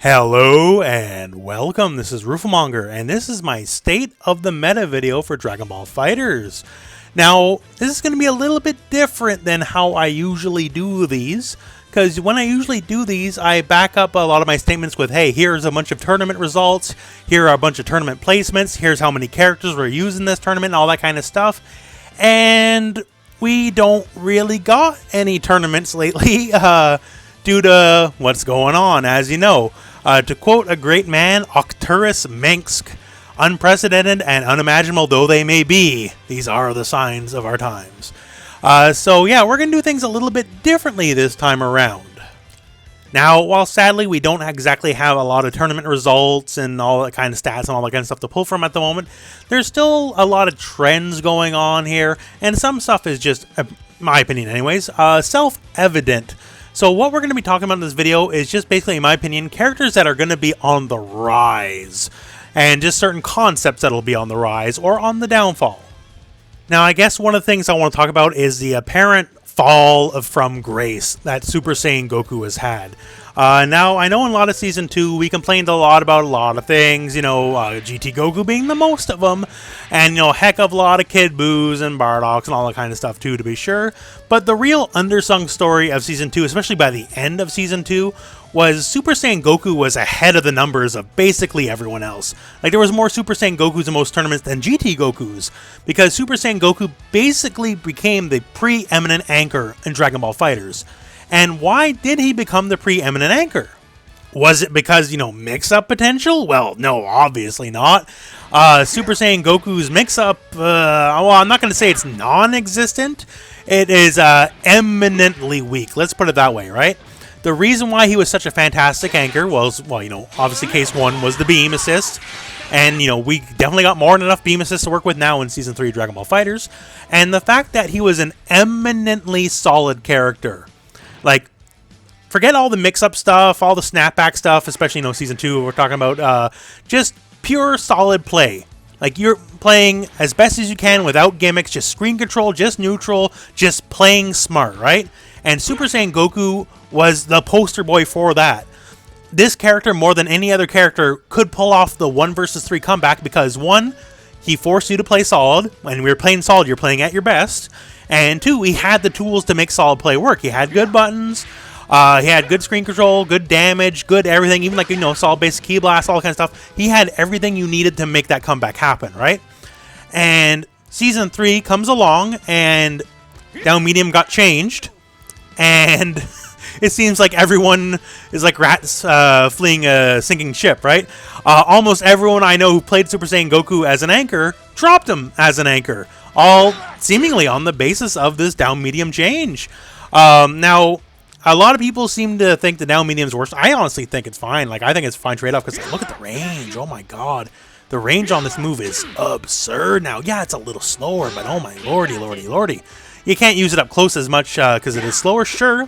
Hello and welcome, this is rooflemonger, and this is my State of the Meta video for Dragon Ball FighterZ. Now, this is going to be a little bit different than how I usually do these, because when I usually do these, I back up a lot of my statements with, hey, here's a bunch of tournament results, here are a bunch of tournament placements, here's how many characters were used in this tournament, and all that kind of stuff. And we don't really got any tournaments lately, due to what's going on, as you know. To quote a great man, Octurus Minsk, unprecedented and unimaginable though they may be, these are the signs of our times. So yeah, we're going to do things a little bit differently this time around. Now, while sadly we don't exactly have a lot of tournament results and all that kind of stats and all that kind of stuff to pull from at the moment, there's still a lot of trends going on here, and some stuff is just, my opinion anyways, self-evident. So what we're going to be talking about in this video is just basically, in my opinion, characters that are going to be on the rise, and just certain concepts that will be on the rise or on the downfall. Now, I guess one of the things I want to talk about is the apparent fall from grace that Super Saiyan Goku has had. Now, I know in a lot of Season 2, we complained a lot about a lot of things, you know, GT Goku being the most of them, and, you know, a heck of a lot of Kid Boos and Bardoks and all that kind of stuff too, to be sure. But the real undersung story of Season 2, especially by the end of Season 2, was Super Saiyan Goku was ahead of the numbers of basically everyone else. Like, there was more Super Saiyan Gokus in most tournaments than GT Gokus, because Super Saiyan Goku basically became the preeminent anchor in Dragon Ball FighterZ. And why did he become the preeminent anchor? Was it because, you know, mix-up potential? Well, no, obviously not. Super Saiyan Goku's mix-up, well, I'm not going to say it's non-existent. It is eminently weak. Let's put it that way, right? The reason why he was such a fantastic anchor was, well, you know, obviously case one was the beam assist. And, you know, we definitely got more than enough beam assists to work with now in Season 3 Dragon Ball FighterZ. And the fact that he was an eminently solid character. Like, forget all the mix-up stuff, all the snapback stuff, especially, you know, Season 2, we're talking about just pure solid play. Like, you're playing as best as you can without gimmicks, just screen control, just neutral, just playing smart, right? And Super Saiyan Goku was the poster boy for that. This character, more than any other character, could pull off the 1 versus 3 comeback because, 1, he forced you to play solid. When we were playing solid, you're playing at your best. And 2, he had the tools to make solid play work. He had good buttons, he had good screen control, good damage, good everything, even like, you know, solid basic key blast, all that kind of stuff. He had everything you needed to make that comeback happen, right? And Season 3 comes along, and down medium got changed, and it seems like everyone is like rats fleeing a sinking ship, right? Almost everyone I know who played Super Saiyan Goku as an anchor dropped him as an anchor, all seemingly on the basis of this down medium change. Now, a lot of people seem to think the down medium's worse. I honestly think it's fine. Like, I think it's a fine trade-off because look at the range. Oh my god. The range on this move is absurd. Now, yeah, it's a little slower, but oh my lordy, lordy, lordy. You can't use it up close as much because it is slower, sure.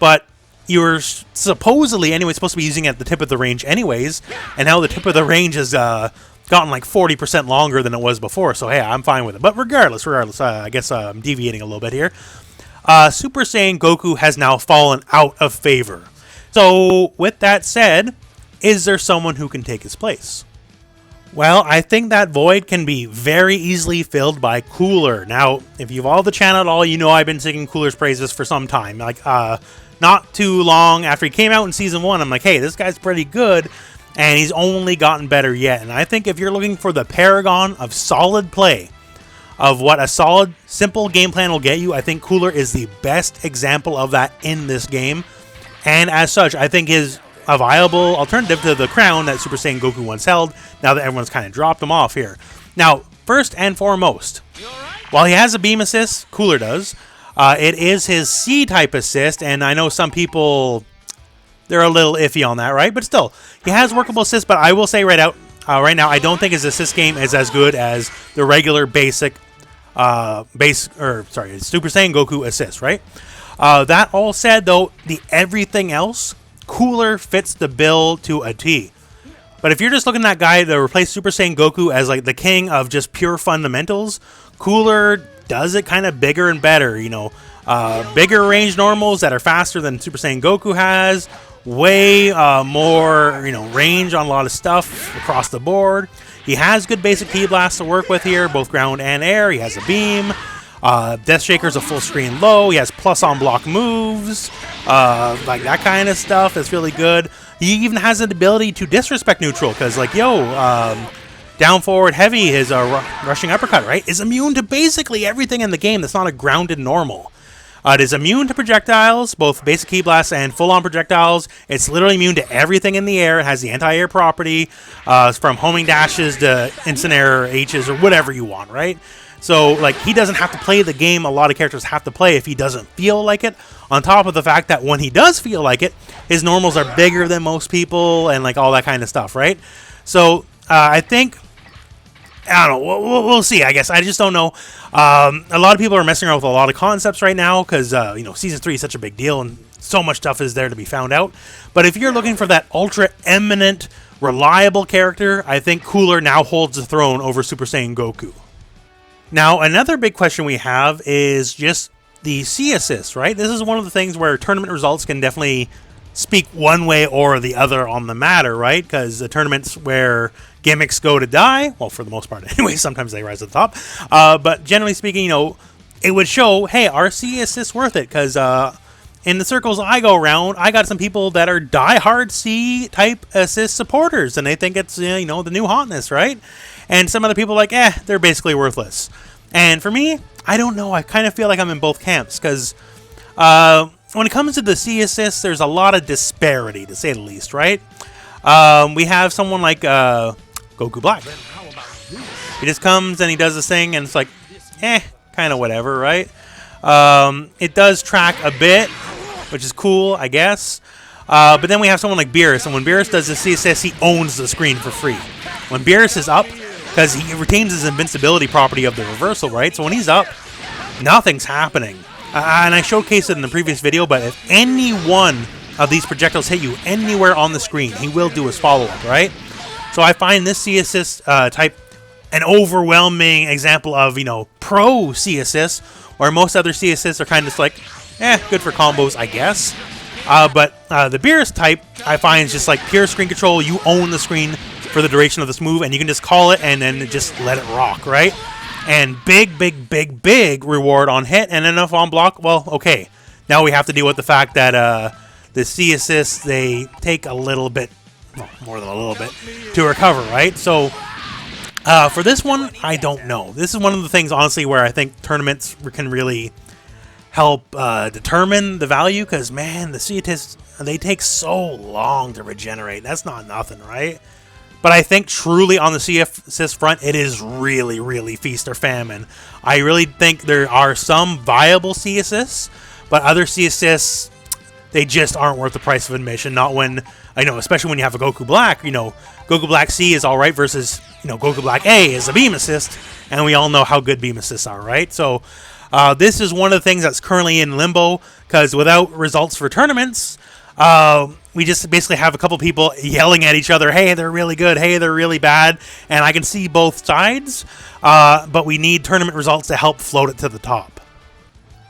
But you're supposedly, anyway, supposed to be using it at the tip of the range anyways. And now the tip of the range has gotten like 40% longer than it was before. So, hey, I'm fine with it. But regardless, I guess I'm deviating a little bit here. Super Saiyan Goku has now fallen out of favor. So, with that said, is there someone who can take his place? Well, I think that void can be very easily filled by Cooler. Now, if you've followed the channel at all, you know I've been singing Cooler's praises for some time. Like, not too long after he came out in Season 1, I'm like, hey, this guy's pretty good, and he's only gotten better yet. And I think if you're looking for the paragon of solid play, of what a solid, simple game plan will get you, I think Cooler is the best example of that in this game. And as such, I think is a viable alternative to the crown that Super Saiyan Goku once held, now that everyone's kind of dropped him off here. Now, first and foremost, while he has a beam assist, Cooler does, it is his C-type assist, and I know some people, they're a little iffy on that, right? But still, he has workable assists, but I will say right now, I don't think his assist game is as good as the regular basic Super Saiyan Goku assist, right? That all said, though, the everything else, Cooler fits the bill to a T. But if you're just looking at that guy to replace Super Saiyan Goku as like the king of just pure fundamentals, Cooler does it kind of bigger and better, you know. Bigger range normals that are faster than Super Saiyan Goku has, way more, range on a lot of stuff across the board. He has good basic Ki Blast to work with here, both ground and air. He has a beam. Death Shaker's a full screen low. He has plus on block moves, like that kind of stuff. That's really good. He even has an ability to disrespect neutral, because down forward heavy, his rushing uppercut, right, is immune to basically everything in the game that's not a grounded normal. It is immune to projectiles, both basic Ki Blasts and full-on projectiles. It's literally immune to everything in the air. It has the anti-air property, from homing dashes to instant air H's or whatever you want, right? So, like, he doesn't have to play the game a lot of characters have to play if he doesn't feel like it, on top of the fact that when he does feel like it, his normals are bigger than most people and, like, all that kind of stuff, right? So, I think... I don't know. We'll see, I guess. I just don't know. A lot of people are messing around with a lot of concepts right now because, Season 3 is such a big deal and so much stuff is there to be found out. But if you're looking for that ultra eminent, reliable character, I think Cooler now holds the throne over Super Saiyan Goku. Now, another big question we have is just the C assist, right? This is one of the things where tournament results can definitely speak one way or the other on the matter, right? Because the tournaments where gimmicks go to die, well, for the most part anyway, sometimes they rise to the top, but generally speaking, it would show, hey, are C assists worth it? Because in the circles I go around, I got some people that are die-hard C type assist supporters, and they think it's the new hotness, right? And some other people are like, they're basically worthless. And for me, I don't know. I kind of feel like I'm in both camps, because when it comes to the C assists, there's a lot of disparity, to say the least, right? We have someone like Goku Black. He just comes and he does this thing, and it's like, kind of whatever, right? It does track a bit, which is cool, I guess. But then we have someone like Beerus, and when Beerus does the C assist, he owns the screen for free. When Beerus is up, because he retains his invincibility property of the reversal, right? So when he's up, nothing's happening. And I showcased it in the previous video, but if any one of these projectiles hit you anywhere on the screen, he will do his follow-up, right? So I find this C assist type an overwhelming example of, pro C assists, where most other C assists are kind of just like, good for combos, I guess. But the Beerus type, I find, is just like pure screen control. You own the screen for the duration of this move, and you can just call it and then just let it rock, right? And big reward on hit, and enough on block. Well, okay. Now we have to deal with the fact that the C assists, they take a little bit, well, more than a little bit, to recover, right? So for this one, I don't know. This is one of the things, honestly, where I think tournaments can really help determine the value, because, man, the C assists, they take so long to regenerate. That's not nothing, right? But I think truly on the C assist front, it is really feast or famine. I really think there are some viable C assists, but other C assists, they just aren't worth the price of admission. Not when, especially when you have a Goku Black. Goku Black C is alright versus, Goku Black A is a beam assist, and we all know how good beam assists are, right? So this is one of the things that's currently in limbo, because without results for tournaments, we just basically have a couple people yelling at each other, hey, they're really good, hey, they're really bad, and I can see both sides, but we need tournament results to help float it to the top.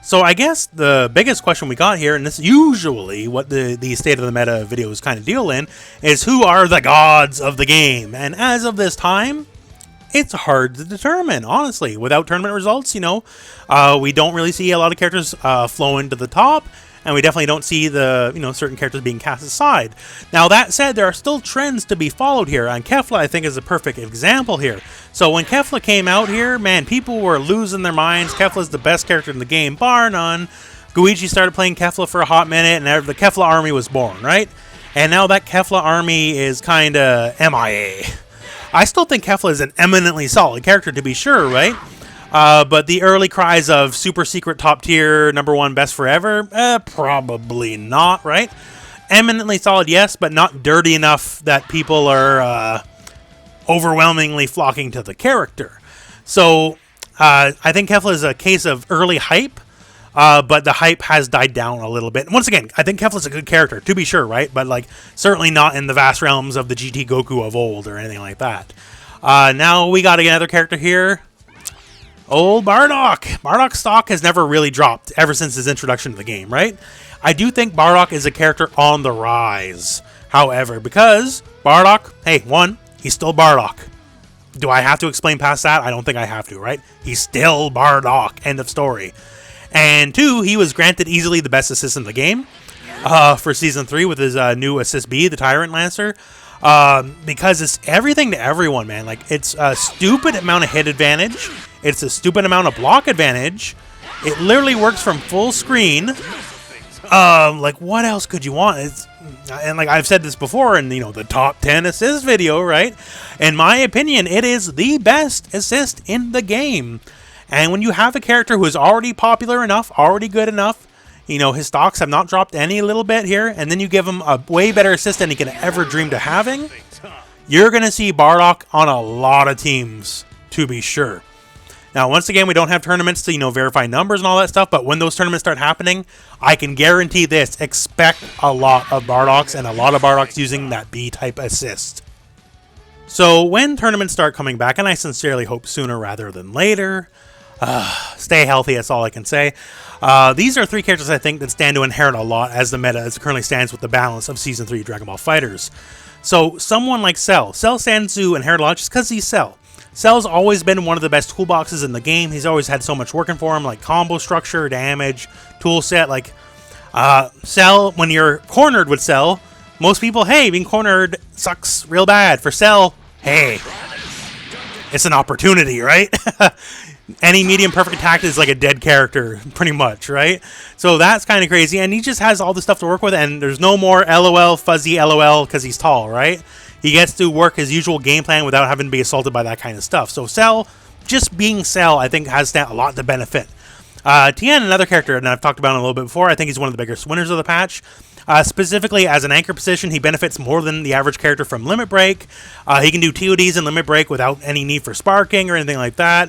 So I guess the biggest question we got here, and this is usually what the State of the Meta videos kind of deal in, is who are the gods of the game? And as of this time, it's hard to determine, honestly. Without tournament results, we don't really see a lot of characters flowing to the top, and we definitely don't see the, certain characters being cast aside. Now, that said, there are still trends to be followed here, and Kefla, I think, is a perfect example here. So when Kefla came out here, man, people were losing their minds. Kefla's the best character in the game, bar none. Guichi started playing Kefla for a hot minute, and the Kefla army was born, right? And now that Kefla army is kind of MIA. I still think Kefla is an eminently solid character, to be sure, right? But the early cries of super secret top tier, #1 best forever, probably not, right? Eminently solid, yes, but not dirty enough that people are overwhelmingly flocking to the character. So I think Kefla is a case of early hype, but the hype has died down a little bit. And once again, I think Kefla's a good character, to be sure, right? But like certainly not in the vast realms of the GT Goku of old or anything like that. Now we got another character here. Old Bardock. Bardock's stock has never really dropped ever since his introduction to the game, right? I do think Bardock is a character on the rise. However, because Bardock, hey, one, he's still Bardock. Do I have to explain past that? I don't think I have to, right? He's still Bardock. End of story. And two, he was granted easily the best assist in the game for Season 3 with his new assist B, the Tyrant Lancer. Because it's everything to everyone, man. Like, it's a stupid amount of hit advantage. It's a stupid amount of block advantage. It literally works from full screen. Like, what else could you want? And like I've said this before in, you know, the top 10 assist video, right? In my opinion, it is the best assist in the game. And when you have a character who is already popular enough, already good enough, you know, his stocks have not dropped any little bit here, and then you give him a way better assist than he can ever dream to having, you're going to see Bardock on a lot of teams, to be sure. Now, once again, we don't have tournaments to, you know, verify numbers and all that stuff, but when those tournaments start happening, I can guarantee this. Expect a lot of Bardocks and a lot of Bardocks using that B-type assist. So when tournaments start coming back, and I sincerely hope sooner rather than later, stay healthy, that's all I can say. These are three characters I think that stand to inherit a lot as the meta as it currently stands with the balance of Season 3 Dragon Ball FighterZ. So someone like Cell. Cell stands to inherit a lot just because he's Cell. Cell's always been one of the best toolboxes in the game. He's always had so much working for him, like combo structure, damage, tool set. Like, Cell, when you're cornered with Cell, most people, hey, being cornered sucks real bad. For Cell, hey, it's an opportunity, right? Any medium perfect attack is like a dead character, pretty much, right? So that's kind of crazy. And he just has all the stuff to work with, and there's no more LOL, fuzzy LOL, because he's tall, right? He gets to work his usual game plan without having to be assaulted by that kind of stuff. So Cell, just being Cell, I think has a lot to benefit. Tien, another character, and I've talked about him a little bit before, I think he's one of the biggest winners of the patch. Specifically, as an anchor position, he benefits more than the average character from Limit Break. He can do TODs in Limit Break without any need for sparking or anything like that.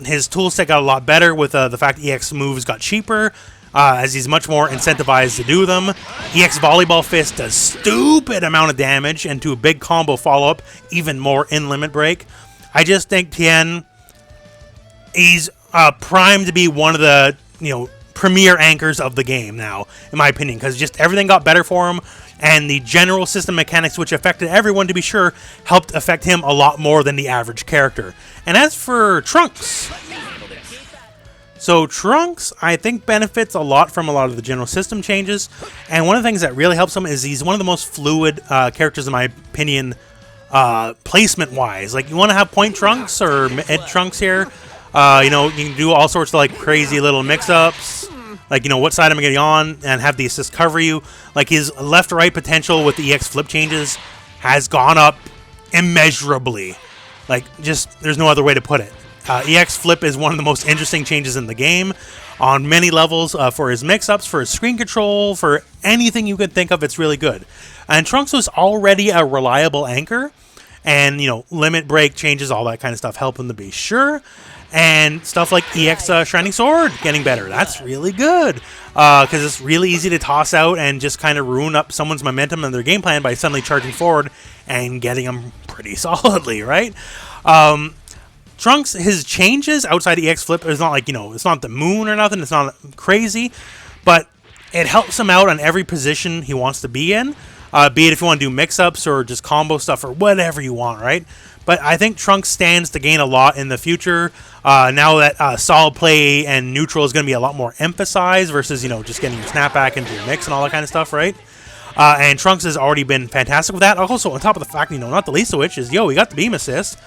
His toolset got a lot better with the fact EX moves got cheaper, as he's much more incentivized to do them. EX Volleyball Fist does stupid amount of damage, and to a big combo follow-up, even more in Limit Break. I just think Tien, he's primed to be one of the, you know, premier anchors of the game now, in my opinion, because just everything got better for him, and the general system mechanics, which affected everyone to be sure, helped affect him a lot more than the average character. And as for Trunks, so Trunks, I think, benefits a lot from a lot of the general system changes, and one of the things that really helps him is he's one of the most fluid characters, in my opinion, placement-wise. Like, you want to have point Trunks or mid Trunks here, you know, you can do all sorts of, like, crazy little mix-ups. Like, you know, what side am I getting on, and have the assist cover you. Like, his left-right potential with the EX flip changes has gone up immeasurably. Like, just, there's no other way to put it. EX flip is one of the most interesting changes in the game on many levels, for his mix-ups, for his screen control, for anything you could think of. It's really good. And Trunks was already a reliable anchor, and, you know, Limit Break changes, all that kind of stuff help him to be sure. And stuff like EX Shining Sword getting better. That's really good. Because it's really easy to toss out and just kind of ruin up someone's momentum and their game plan by suddenly charging forward and getting them pretty solidly, right? Trunks, his changes outside EX Flip is not like, you know, it's not the moon or nothing. It's not crazy. But it helps him out on every position he wants to be in. Be it if you want to do mix-ups or just combo stuff or whatever you want, right? But I think Trunks stands to gain a lot in the future. Now that solid play and neutral is going to be a lot more emphasized versus, you know, just getting your snapback into your mix and all that kind of stuff, right? And Trunks has already been fantastic with that. Also, on top of the fact, you know, not the least of which is, yo, he got the beam assist.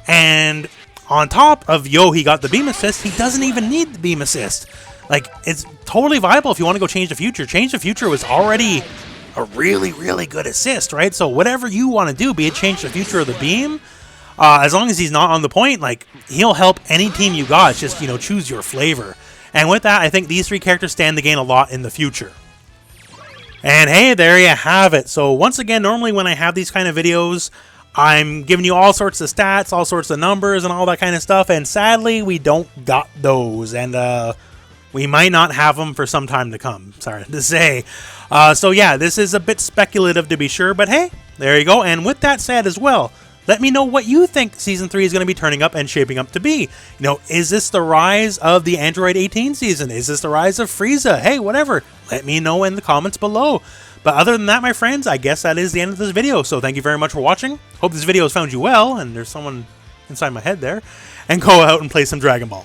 And on top of, yo, he got the beam assist, he doesn't even need the beam assist. Like, it's totally viable if you want to go Change the Future. Change the Future was already a really, really good assist, right? So whatever you want to do, be it Change the Future or the beam, as long as he's not on the point, like, he'll help any team you got. It's just, you know, choose your flavor. And with that, I think these three characters stand to gain a lot in the future. And hey, there you have it. So once again, normally when I have these kind of videos, I'm giving you all sorts of stats, all sorts of numbers, and all that kind of stuff. And sadly, we don't got those. And we might not have them for some time to come. Sorry to say. So yeah, this is a bit speculative to be sure. But hey, there you go. And with that said as well, Let me know what you think Season 3 is going to be turning up and shaping up to be. You know, is this the rise of the Android 18 season? Is this the rise of Frieza? Hey, whatever. Let me know in the comments below. But other than that, my friends, I guess that is the end of this video. So thank you very much for watching. Hope this video has found you well, and there's someone inside my head there. And go out and play some Dragon Ball.